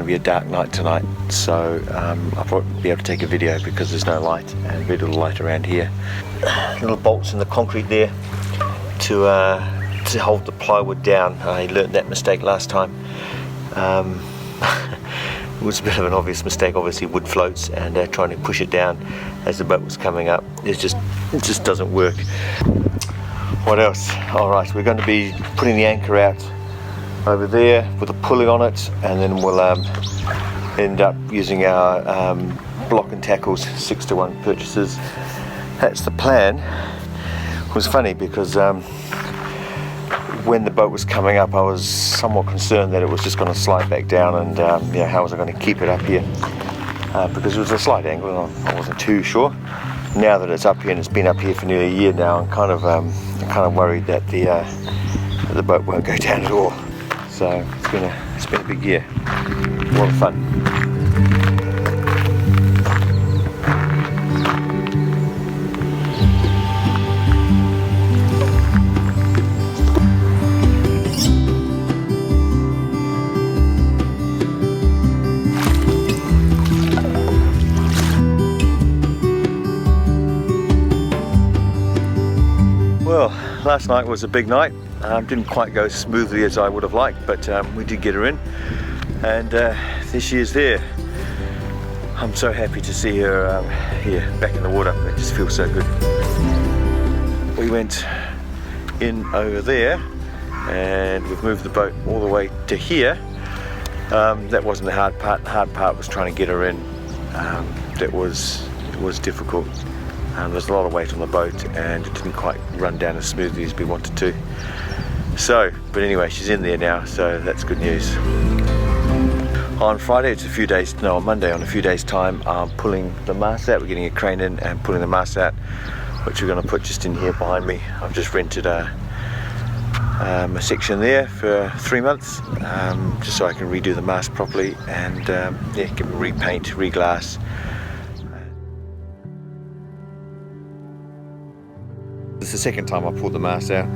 be a dark night tonight, so I'll probably be able to take a video because there's no light and very little light around here. Little bolts in the concrete there to hold the plywood down. I learnt that mistake last time. It was a bit of an obvious mistake. Obviously wood floats, and trying to push it down as the boat was coming up, it just doesn't work. What else? Alright, we're going to be putting the anchor out over there with a pulley on it, and then we'll end up using our block and tackles 6-to-1 purchases. That's the plan. It was funny because when the boat was coming up, I was somewhat concerned that it was just going to slide back down, and how was I going to keep it up here? Because it was a slight angle, and I wasn't too sure. Now that it's up here, and it's been up here for nearly a year now, I'm kind of worried that the boat won't go down at all. So it's been a big year. A lot of fun. Well, last night was a big night. Didn't quite go smoothly as I would have liked, but we did get her in, and there she is there. I'm so happy to see her here, back in the water. It just feels so good. We went in over there, and we've moved the boat all the way to here. That wasn't the hard part. The hard part was trying to get her in. It was difficult. There's a lot of weight on the boat, and it didn't quite run down as smoothly as we wanted to. So, but anyway, she's in there now, so that's good news. On Friday, on Monday, on a few days time, I'm pulling the mast out. We're getting a crane in and pulling the mast out, which we're going to put just in here behind me. I've just rented a section there for 3 months, just so I can redo the mast properly and give it a repaint, re-glass. It's the second time I pulled the mast out.